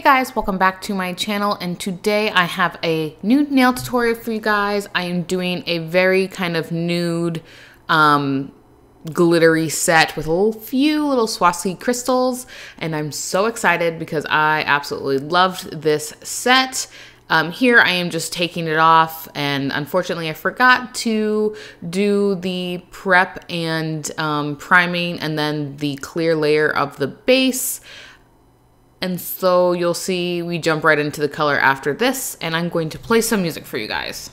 Hey guys, welcome back to my channel, and today I have a nude nail tutorial for you guys. I am doing a very kind of nude glittery set with a few little Swarovski crystals, and I'm so excited because I absolutely loved this set. Here I am just taking it off, and unfortunately I forgot to do the prep and priming and then the clear layer of the base. And so you'll see we jump right into the color after this, and I'm going to play some music for you guys.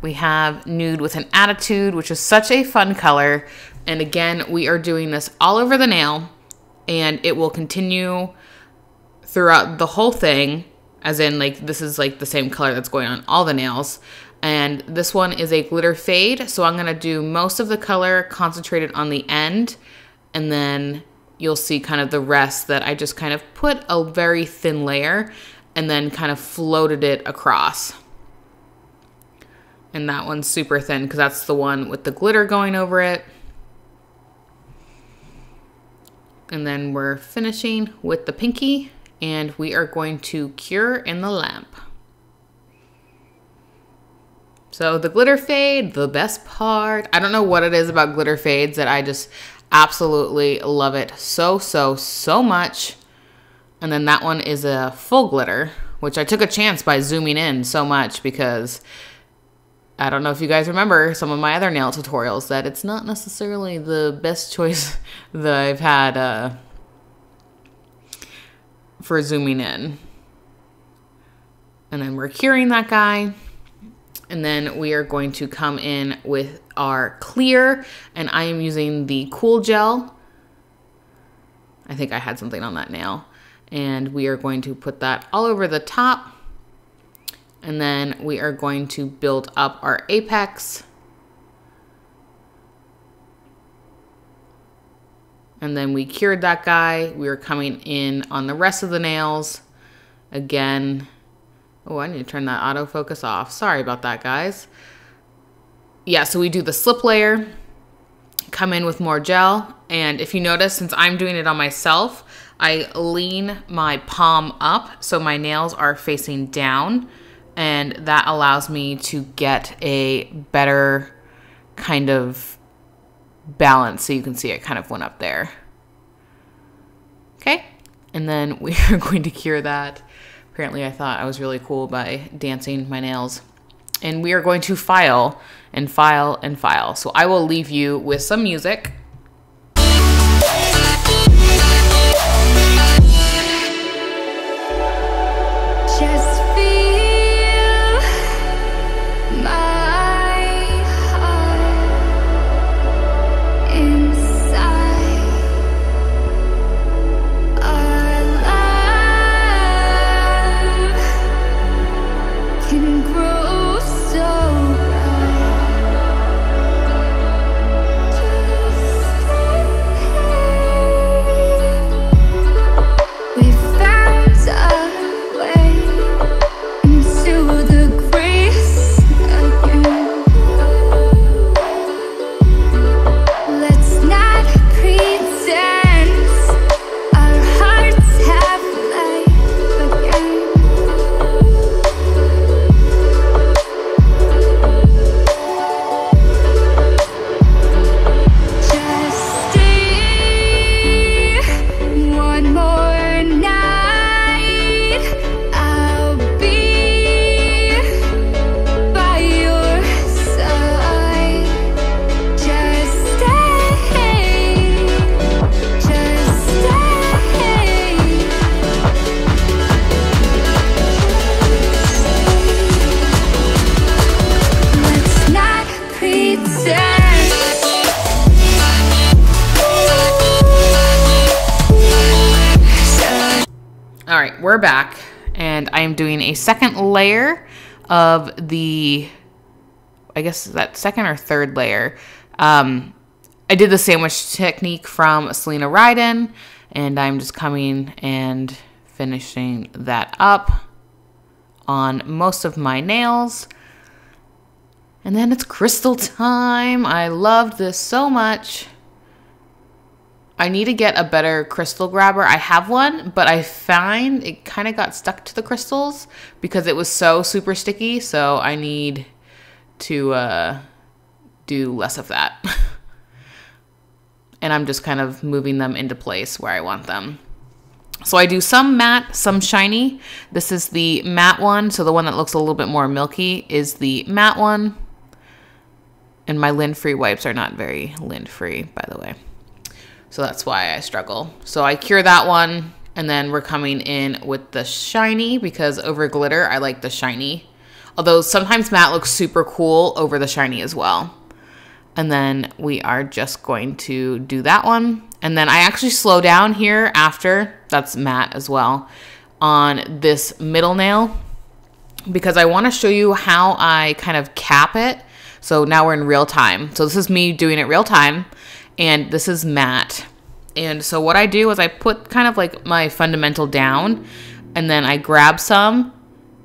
We have Nude with an Attitude, which is such a fun color. And again, we are doing this all over the nail, and it will continue throughout the whole thing, as in like this is like the same color that's going on all the nails. And this one is a glitter fade, so I'm gonna do most of the color concentrated on the end, and then you'll see kind of the rest that I just kind of put a very thin layer and then kind of floated it across. And that one's super thin because that's the one with the glitter going over it. And then we're finishing with the pinky, and we are going to cure in the lamp. So the glitter fade, the best part. I don't know what it is about glitter fades that I just absolutely love it so much. And then that one is a full glitter, which I took a chance by zooming in so much because I don't know if you guys remember some of my other nail tutorials that it's not necessarily the best choice that I've had for zooming in. And then we're curing that guy. And then we are going to come in with our clear, and I am using the Cool Gel. I think I had something on that nail. And we are going to put that all over the top. And then we are going to build up our apex. And then we cured that guy. We are coming in on the rest of the nails. Again, oh, I need to turn that autofocus off. Sorry about that, guys. Yeah, so we do the slip layer, come in with more gel. And if you notice, since I'm doing it on myself, I lean my palm up so my nails are facing down. And that allows me to get a better kind of balance. So you can see it kind of went up there. Okay. And then we are going to cure that. Apparently I thought I was really cool by dancing my nails. And we are going to file and file and file. So I will leave you with some music. Grow so bright. right, we're back, and I am doing a second layer of the, I guess that second or third layer. I did the sandwich technique from Selena Ryden, and I'm just coming and finishing that up on most of my nails. And then it's crystal time. I loved this so much. I need to get a better crystal grabber. I have one, but I find it kind of got stuck to the crystals because it was so super sticky. So I need to do less of that. And I'm just kind of moving them into place where I want them. So I do some matte, some shiny. This is the matte one. So the one that looks a little bit more milky is the matte one. And my lint-free wipes are not very lint-free, by the way. So that's why I struggle. So I cure that one, and then we're coming in with the shiny because over glitter, I like the shiny. Although sometimes matte looks super cool over the shiny as well. And then we are just going to do that one. And then I actually slow down here after, that's matte as well, on this middle nail because I want to show you how I kind of cap it. So now we're in real time. So this is me doing it real time. And this is matte. And so what I do is I put kind of like my fundamental down, and then I grab some,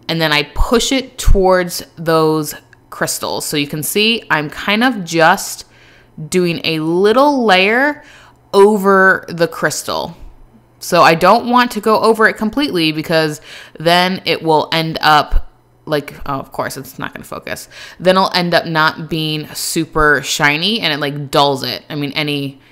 and then I push it towards those crystals. So you can see I'm kind of just doing a little layer over the crystal. So I don't want to go over it completely because then it will end up like, oh, of course, it's not going to focus. Then it'll end up not being super shiny and it like dulls it. I mean,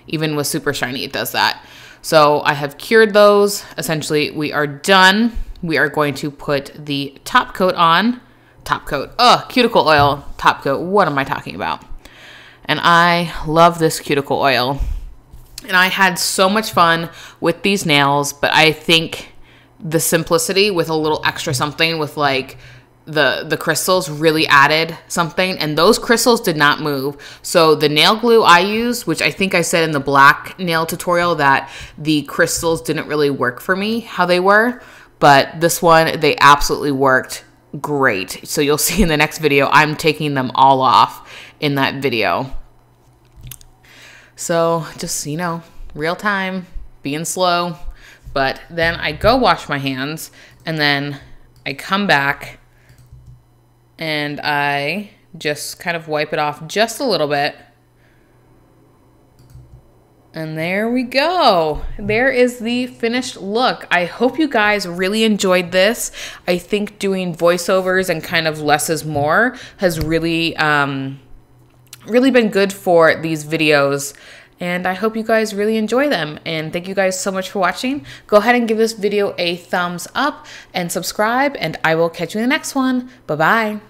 even with super shiny, it does that. So I have cured those. Essentially, we are done. We are going to put the top coat on. Top coat. Oh, cuticle oil top coat. What am I talking about? And I love this cuticle oil. And I had so much fun with these nails, but I think the simplicity with a little extra something with like the crystals really added something, and those crystals did not move. So the nail glue I used, which I think I said in the black nail tutorial that the crystals didn't really work for me how they were, but this one, they absolutely worked great. So you'll see in the next video, I'm taking them all off in that video. So just, you know, real time, being slow. But then I go wash my hands, and then I come back and I just kind of wipe it off just a little bit. And there we go. There is the finished look. I hope you guys really enjoyed this. I think doing voiceovers and kind of less is more has really been good for these videos. And I hope you guys really enjoy them. And thank you guys so much for watching. Go ahead and give this video a thumbs up and subscribe. And I will catch you in the next one. Bye-bye.